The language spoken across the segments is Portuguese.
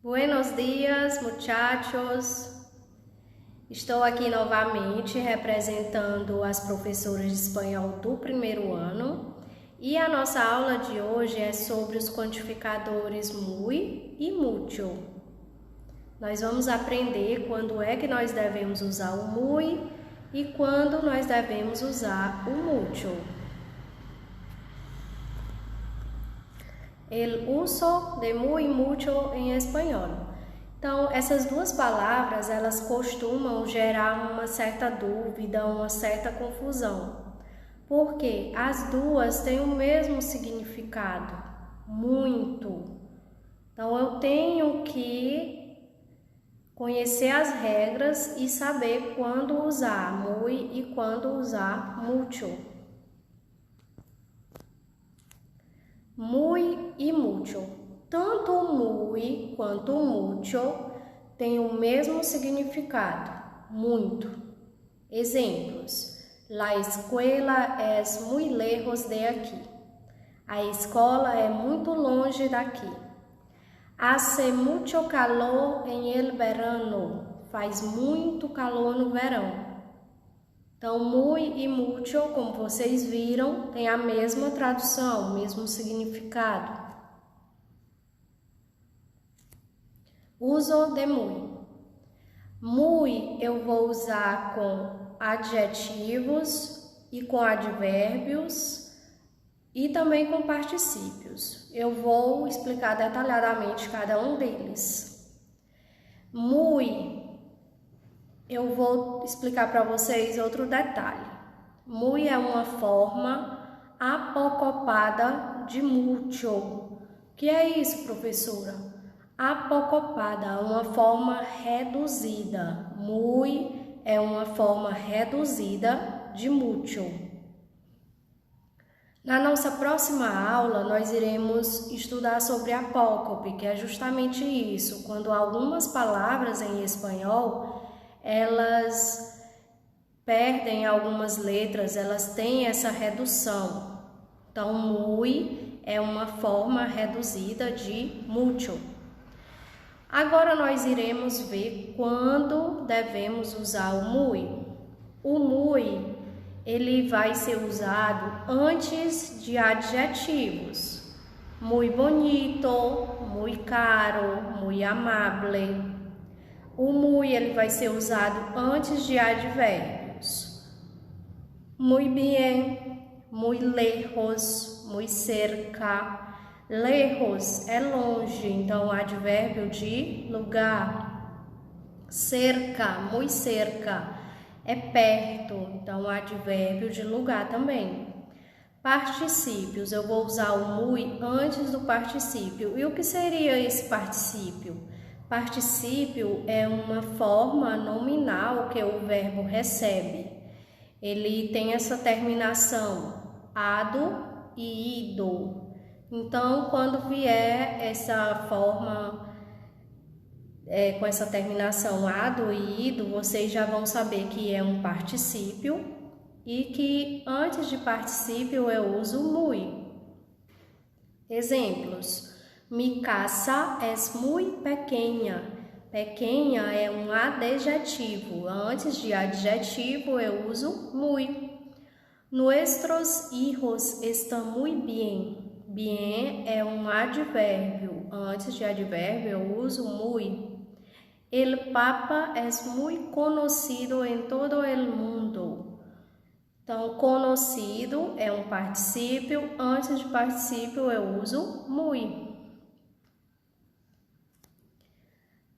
Buenos dias, muchachos! Estou aqui novamente representando as professoras de espanhol do primeiro ano e a nossa aula de hoje é sobre os quantificadores muy e mucho. Nós vamos aprender quando é que nós devemos usar o muy e quando nós devemos usar o mucho. El uso de muy y mucho em espanhol. Então, essas duas palavras, elas costumam gerar uma certa dúvida, uma certa confusão. Porque as duas têm o mesmo significado, muito. Então, eu tenho que conhecer as regras e saber quando usar muy e quando usar mucho. Muy e mucho. Tanto o muy quanto o mucho têm o mesmo significado, muito. Exemplos: La escuela es muy lejos de aquí. A escola é muito longe daqui. Hace mucho calor en el verano. Faz muito calor no verão. Então, muy e mucho, como vocês viram, tem a mesma tradução, o mesmo significado. Uso de muy. Muy eu vou usar com adjetivos e com advérbios e também com particípios. Eu vou explicar detalhadamente cada um deles. Muy, eu vou explicar para vocês outro detalhe. Muy é uma forma apocopada de mucho. O que é isso, professora? Apocopada, uma forma reduzida. Muy é uma forma reduzida de mucho. Na nossa próxima aula, nós iremos estudar sobre apócope, que é justamente isso, quando algumas palavras em espanhol elas perdem algumas letras, elas têm essa redução. Então, muy é uma forma reduzida de mucho. Agora nós iremos ver quando devemos usar o muy. O muy, ele vai ser usado antes de adjetivos. Muy bonito, muy caro, muy amable. O muy ele vai ser usado antes de advérbios. Muy bien, muy lejos, muy cerca. Lejos é longe, então advérbio de lugar. Cerca, muy cerca, é perto, então advérbio de lugar também. Particípios, eu vou usar o muy antes do particípio. E o que seria esse particípio? Particípio é uma forma nominal que o verbo recebe. Ele tem essa terminação ado e ido. Então, quando vier essa forma com essa terminação ado e ido, vocês já vão saber que é um particípio e que antes de particípio eu uso muy. Exemplos: Mi casa es muy pequeña. Pequeña é um adjetivo. Antes de adjetivo eu uso muy. Nuestros hijos están muy bien. Bien é um advérbio. Antes de advérbio eu uso muy. El Papa es muy conocido en todo el mundo. Então, conocido é um particípio. Antes de particípio eu uso muy.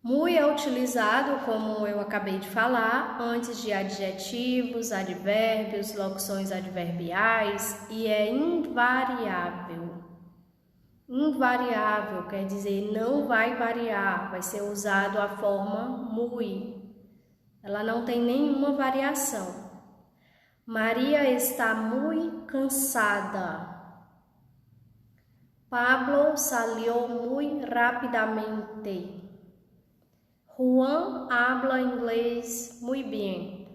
Muy é utilizado, como eu acabei de falar, antes de adjetivos, advérbios, locuções adverbiais e é invariável. Invariável quer dizer não vai variar, vai ser usado a forma muy. Ela não tem nenhuma variação. Maria está muy cansada. Pablo salió muy rápidamente. Juan habla inglês muy bien.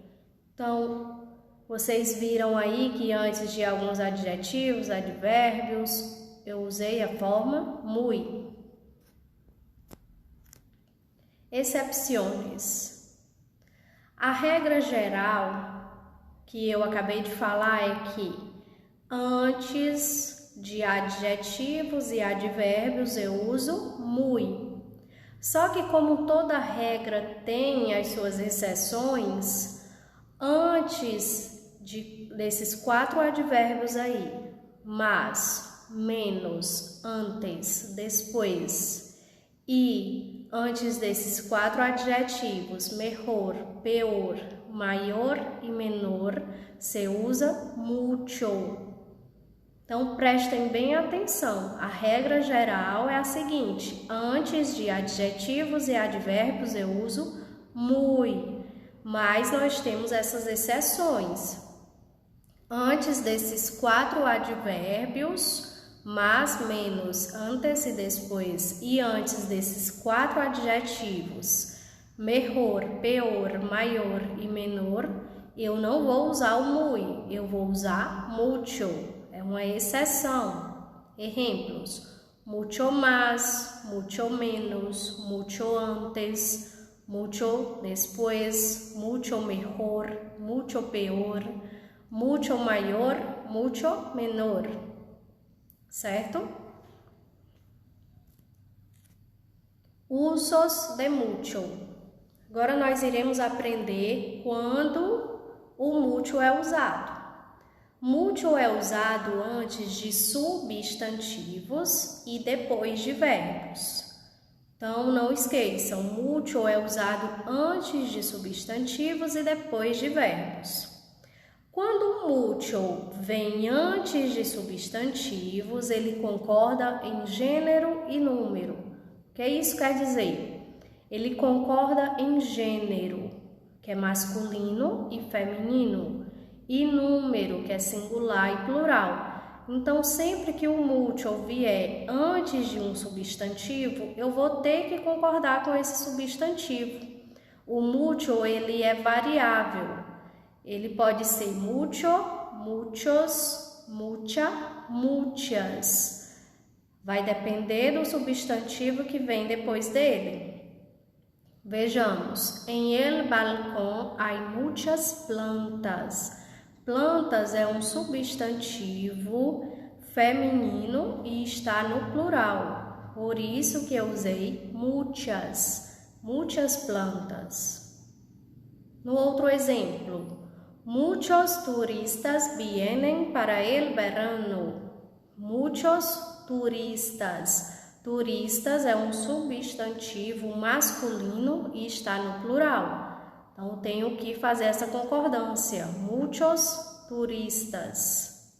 Então, vocês viram aí que antes de alguns adjetivos, advérbios, eu usei a forma muy. Excepciones. A regra geral que eu acabei de falar é que antes de adjetivos e advérbios eu uso muy. Só que como toda regra tem as suas exceções, antes desses 4 advérbios aí, mas, menos, antes, depois, e antes desses 4 adjetivos, mejor, peor, maior e menor, se usa mucho. Então, prestem bem atenção. A regra geral é a seguinte: antes de adjetivos e advérbios eu uso muy, mas nós temos essas exceções. Antes desses 4 advérbios, mas, menos, antes e depois, e antes desses 4 adjetivos, mejor, peor, maior e menor, eu não vou usar o muy, eu vou usar mucho. É uma exceção. Exemplos: mucho más, mucho menos, mucho antes, mucho después, mucho mejor, mucho peor, mucho maior, mucho menor. Certo? Usos de mucho. Agora nós iremos aprender quando o mucho é usado. Mucho é usado antes de substantivos e depois de verbos. Então, não esqueçam, mucho é usado antes de substantivos e depois de verbos. Quando o mucho vem antes de substantivos, ele concorda em gênero e número. O que isso quer dizer? Ele concorda em gênero, que é masculino e feminino, e número, que é singular e plural. Então, sempre que o mucho vier antes de um substantivo, eu vou ter que concordar com esse substantivo. O mucho, ele é variável. Ele pode ser mucho, muchos, mucha, muchas. Vai depender do substantivo que vem depois dele. Vejamos, em el balcón hay muchas plantas. Plantas é um substantivo feminino e está no plural. Por isso que eu usei muchas, muchas plantas. No outro exemplo, muchos turistas vienen para el verano. Muchos turistas. Turistas é um substantivo masculino e está no plural. Então, tenho que fazer essa concordância. Muchos turistas.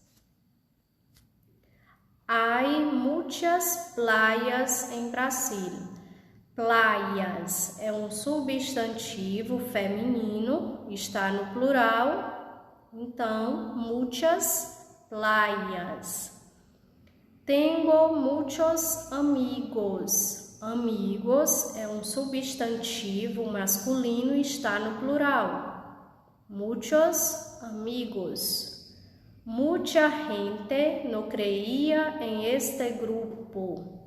Hay muchas playas em Brasil. Playas é um substantivo feminino, está no plural. Então, muchas playas. Tengo muchos amigos. Amigos é um substantivo masculino e está no plural. Muchos amigos. Mucha gente no creía en este grupo.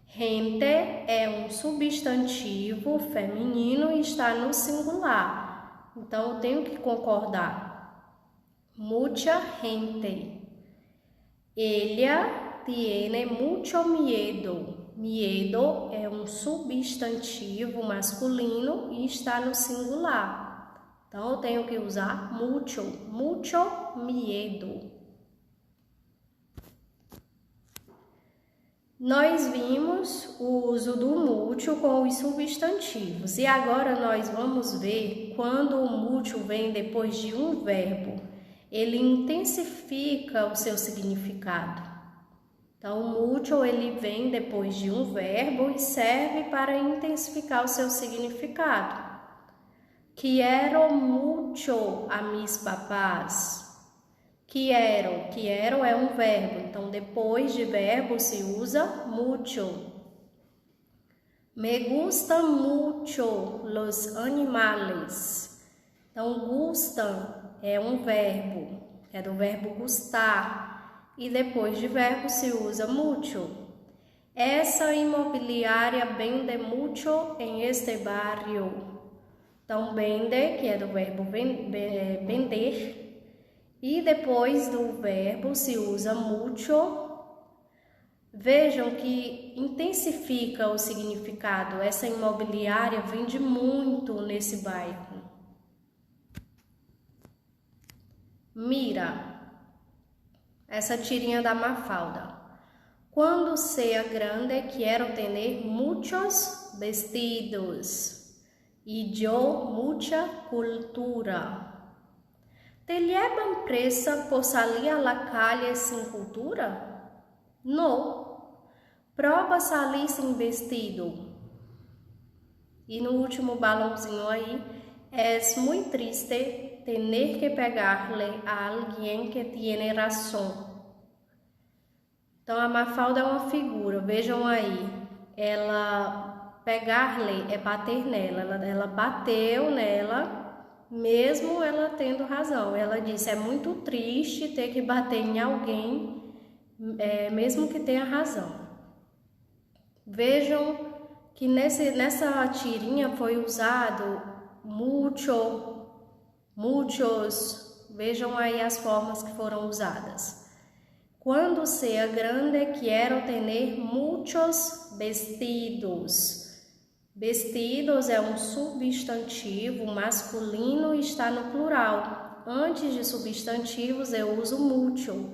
Gente é um substantivo feminino e está no singular. Então, eu tenho que concordar. Mucha gente. Ella tiene mucho miedo. Miedo é um substantivo masculino e está no singular. Então, eu tenho que usar mucho, mucho miedo. Nós vimos o uso do mucho com os substantivos e agora nós vamos ver quando o mucho vem depois de um verbo. Ele intensifica o seu significado. Então, o mucho ele vem depois de um verbo e serve para intensificar o seu significado. Quiero mucho a mis papás. Quiero é um verbo, então depois de verbo se usa mucho. Me gustan mucho los animales. Então, gustam é um verbo, é do verbo gustar. E depois de verbo se usa mucho. Essa imobiliária vende mucho en este barrio. Então, vende, que é do verbo vender, e depois do verbo se usa mucho. Vejam que intensifica o significado. Essa imobiliária vende muito nesse bairro. Mira, essa tirinha da Mafalda. Quando sea grande, quero tener muchos vestidos y yo mucha cultura. ¿Te llevan presa por salir a la calle sin cultura? No. Prova salir sem vestido. E no último balãozinho aí, es muy triste tener que pegarle a alguien que tiene razón. Então, a Mafalda é uma figura, vejam aí, ela pegar-lhe é bater nela, ela bateu nela, mesmo ela tendo razão. Ela disse, é muito triste ter que bater em alguém, mesmo que tenha razão. Vejam que nessa tirinha foi usado mucho, muchos, vejam aí as formas que foram usadas. Quando sea grande, quero tener muchos vestidos. Vestidos é um substantivo masculino e está no plural. Antes de substantivos eu uso mucho.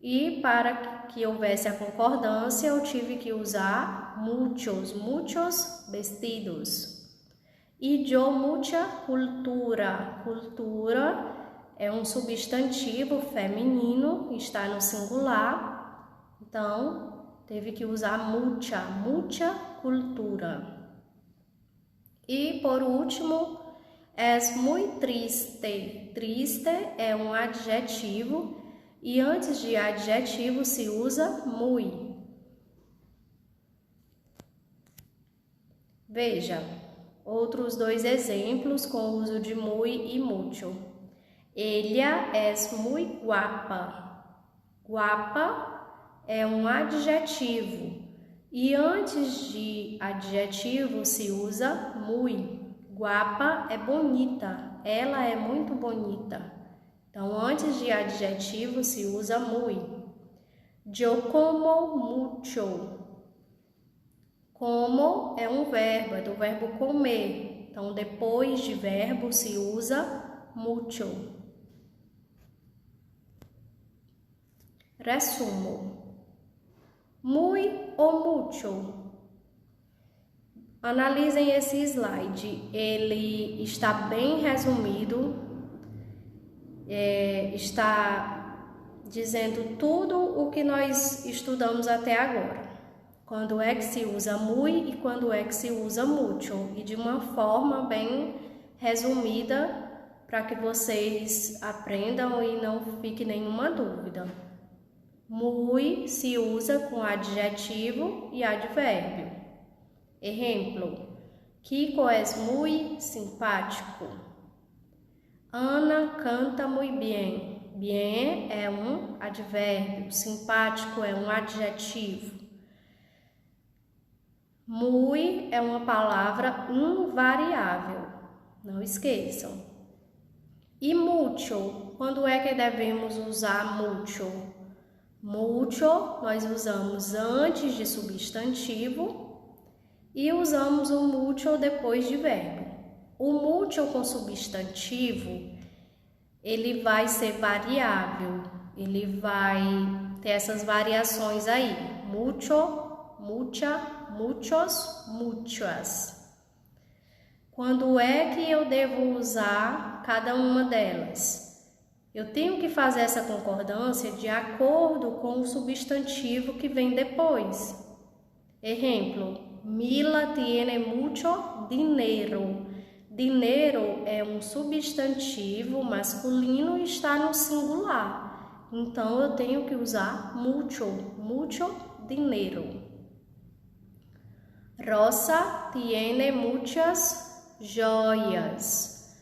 E para que houvesse a concordância, eu tive que usar muchos, muchos vestidos. E yo mucha cultura. Cultura é um substantivo feminino, está no singular, então teve que usar mucha, mucha cultura. E por último, es muy triste. Triste é um adjetivo e antes de adjetivo se usa muy. Veja, outros dois exemplos com o uso de muy e mucho. Ella es muy guapa. Guapa é um adjetivo e antes de adjetivo se usa muy. Guapa é bonita, ela é muito bonita. Então, antes de adjetivo se usa muy. Yo como mucho. Como é um verbo, é do verbo comer. Então, depois de verbo se usa mucho. Resumo. Muy ou mucho? Analisem esse slide. Ele está bem resumido. Está dizendo tudo o que nós estudamos até agora. Quando é que se usa muy e quando é que se usa mucho. E de uma forma bem resumida para que vocês aprendam e não fique nenhuma dúvida. Muy se usa com adjetivo e advérbio. Exemplo: Kiko es muy simpático. Ana canta muy bien. Bien é um advérbio, simpático é um adjetivo. Muy é uma palavra invariável, não esqueçam. E mucho, quando é que devemos usar mucho? Mucho nós usamos antes de substantivo e usamos o mucho depois de verbo. O mucho com substantivo, ele vai ser variável, ele vai ter essas variações aí. Mucho, mucha, muchos, muchas. Quando é que eu devo usar cada uma delas? Eu tenho que fazer essa concordância de acordo com o substantivo que vem depois. Exemplo: Mila tiene mucho dinero. Dinero é um substantivo masculino e está no singular. Então, eu tenho que usar mucho, mucho dinero. Rosa tiene muchas joias.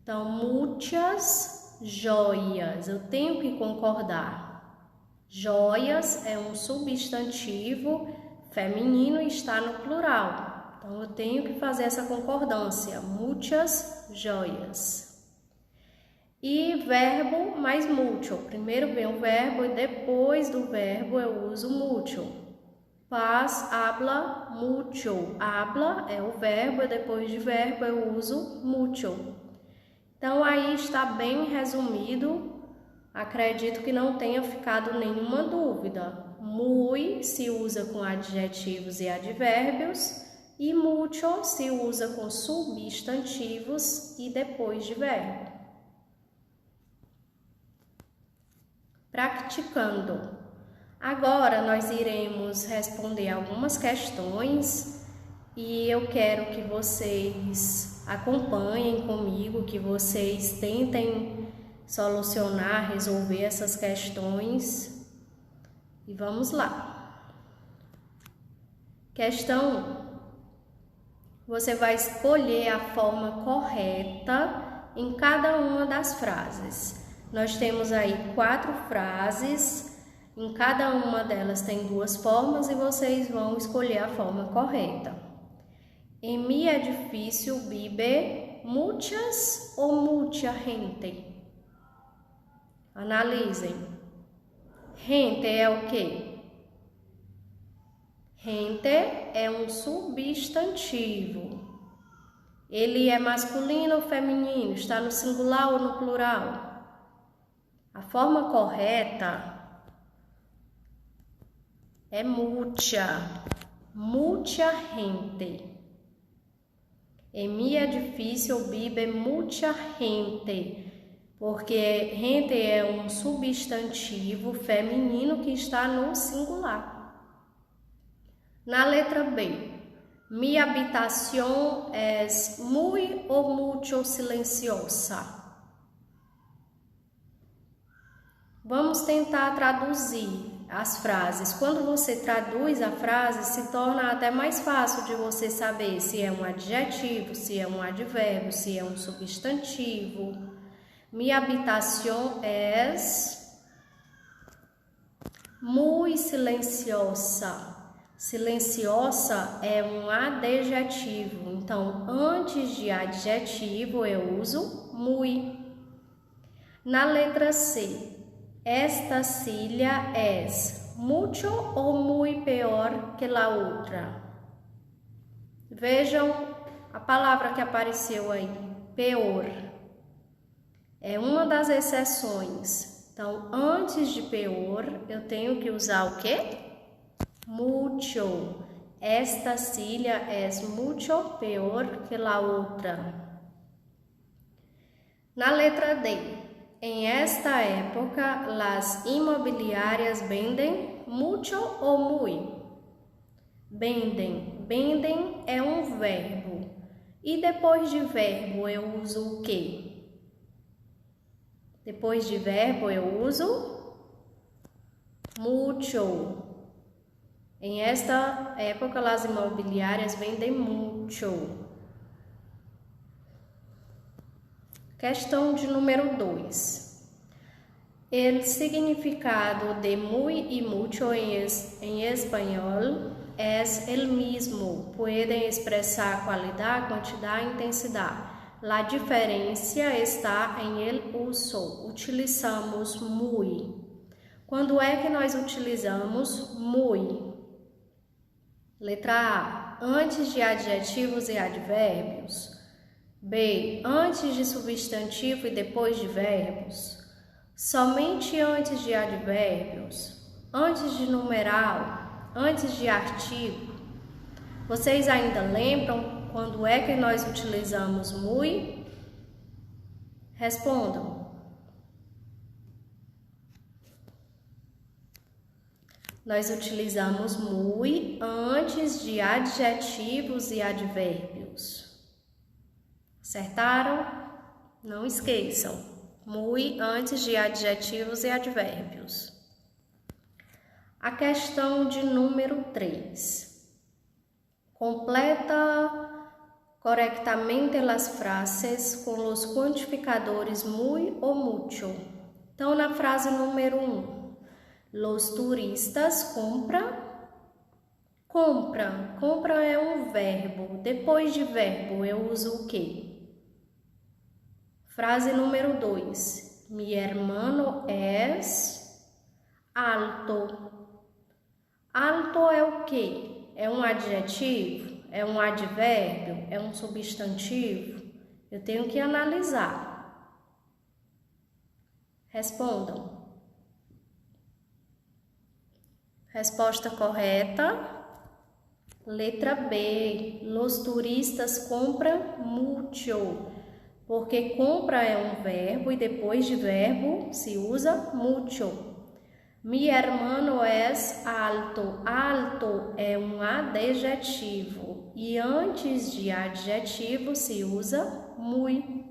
Então, muchas joias, eu tenho que concordar. Joias é um substantivo feminino e está no plural. Então, eu tenho que fazer essa concordância. Muchas joias. E verbo mais mucho. Primeiro vem o verbo e depois do verbo eu uso mucho. Paz habla mucho. Habla é o verbo e depois de verbo eu uso mucho. Então, aí está bem resumido. Acredito que não tenha ficado nenhuma dúvida. Muy se usa com adjetivos e advérbios. E mucho se usa com substantivos e depois de verbo. Praticando. Agora nós iremos responder algumas questões e eu quero que vocês acompanhem comigo, que vocês tentem solucionar, resolver essas questões. E vamos lá. Questão 1. Você vai escolher a forma correta em cada uma das frases. Nós temos aí 4 frases, em cada uma delas tem 2 formas e vocês vão escolher a forma correta. En mi edificio vive muchas ou mucha gente? Analisem. Gente é o quê? Gente é um substantivo. Ele é masculino ou feminino? Está no singular ou no plural? A forma correta é mucha. Mucha gente. En mi edificio vive mucha gente. Porque gente é um substantivo feminino que está no singular. Na letra B, mi habitación es muy o mucho silenciosa. Vamos tentar traduzir as frases. Quando você traduz a frase, se torna até mais fácil de você saber se é um adjetivo, se é um advérbio, se é um substantivo. Mi habitación es muy silenciosa. Silenciosa é um adjetivo, então antes de adjetivo eu uso muy. Na letra C, esta silla es mucho ou muy peor que la outra. Vejam a palavra que apareceu aí, peor. É uma das exceções. Então, antes de peor, eu tenho que usar o quê? Mucho. Esta silla es mucho peor que la otra. Na letra D. En esta época, las inmobiliarias venden mucho ou muy? Vendem. Vendem é um verbo. E depois de verbo eu uso o quê? Depois de verbo eu uso mucho. En esta época, las inmobiliarias vendem mucho. Questão de número 2. El significado de muy y mucho en español es el mismo. Pueden expressar qualidade, quantidade, intensidade. La diferencia está en el uso. Utilizamos muy. Quando é que nós utilizamos muy? Letra A, antes de adjetivos e advérbios. B, antes de substantivo e depois de verbos. Somente antes de advérbios. Antes de numeral. Antes de artigo. Vocês ainda lembram quando é que nós utilizamos muy? Respondam. Nós utilizamos muy antes de adjetivos e advérbios. Acertaram? Não esqueçam. Muy antes de adjetivos e advérbios. A questão de número 3. Completa correctamente as frases com os quantificadores muy ou mucho. Então, na frase número 1. Los turistas compran Compra. Compra é um verbo. Depois de verbo, eu uso o quê? Frase número 2. Mi hermano es alto. Alto é o quê? É um adjetivo? É um advérbio? É um substantivo? Eu tenho que analisar. Respondam. Resposta correta. Letra B. Los turistas compram mucho. Porque compra é um verbo e depois de verbo se usa mucho. Mi hermano es alto. Alto é um adjetivo e antes de adjetivo se usa muy.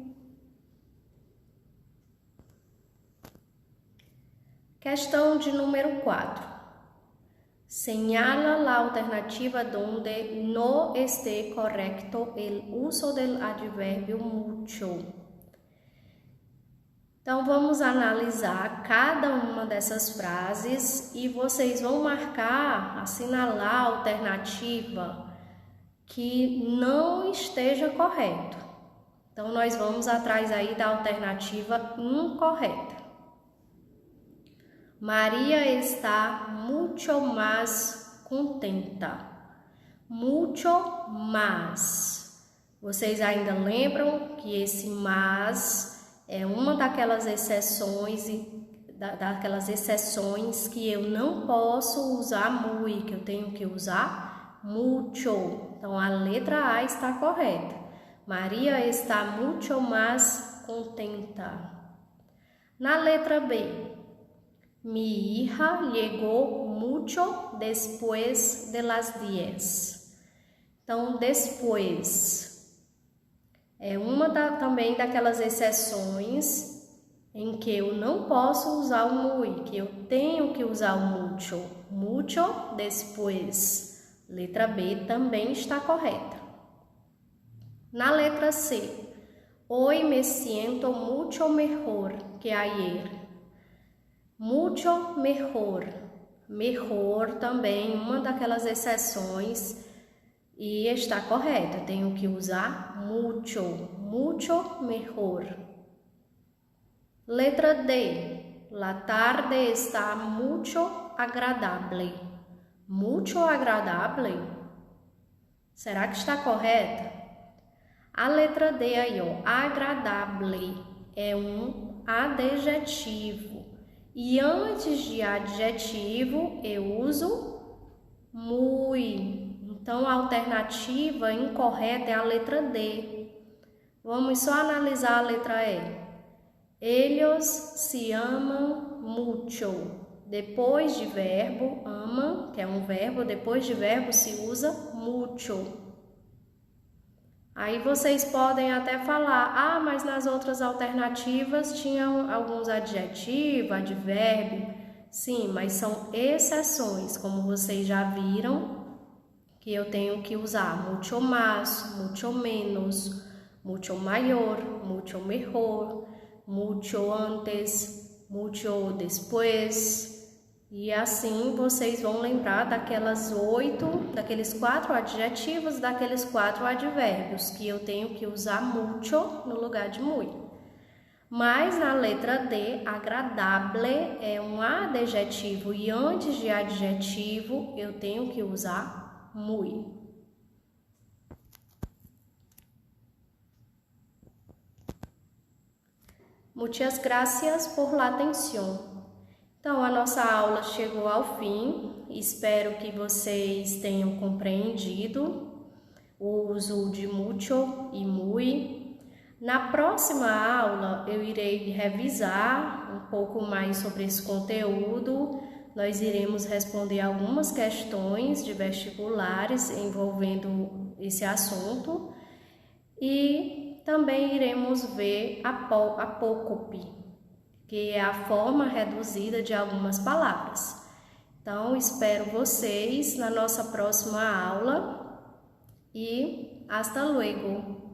Questão de número 4. Señala la alternativa donde no esté correcto el uso del adverbio mucho. Então, vamos analisar cada uma dessas frases e vocês vão marcar, assinalar a alternativa que não esteja correto. Então, nós vamos atrás aí da alternativa incorreta. Maria está mucho más contenta. Mucho más. Vocês ainda lembram que esse más é uma daquelas exceções que eu não posso usar muy, que eu tenho que usar mucho. Então, a letra A está correta. Maria está mucho más contenta. Na letra B, mi hija llegó mucho después de las 10. Então, después é uma também daquelas exceções em que eu não posso usar o muy, que eu tenho que usar o mucho. Mucho después. Letra B também está correta. Na letra C, hoy me siento mucho mejor que ayer. Mucho mejor. Mejor também, uma daquelas exceções e está correta. Eu tenho que usar mucho. Mucho mejor. Letra D. La tarde está mucho agradable. Mucho agradable. Será que está correta? A letra D aí, ó. Agradable é um adjetivo. E antes de adjetivo, eu uso muy. Então, a alternativa incorreta é a letra D. Vamos só analisar a letra E. Ellos se amam mucho. Depois de verbo, ama, que é um verbo, depois de verbo se usa mucho. Aí vocês podem até falar, mas nas outras alternativas tinham alguns adjetivos, advérbio. Sim, mas são exceções, como vocês já viram, que eu tenho que usar mucho más, mucho menos, mucho mayor, mucho mejor, mucho antes, mucho después. E assim vocês vão lembrar daqueles 4 adjetivos, daqueles 4 advérbios que eu tenho que usar mucho no lugar de muy. Mas na letra D, agradable é um adjetivo e antes de adjetivo eu tenho que usar muy. Muchas gracias por la atención. Então, a nossa aula chegou ao fim. Espero que vocês tenham compreendido o uso de mucho e muy. Na próxima aula, eu irei revisar um pouco mais sobre esse conteúdo. Nós iremos responder algumas questões de vestibulares envolvendo esse assunto e também iremos ver a apócope, que é a forma reduzida de algumas palavras. Então, espero vocês na nossa próxima aula e hasta luego!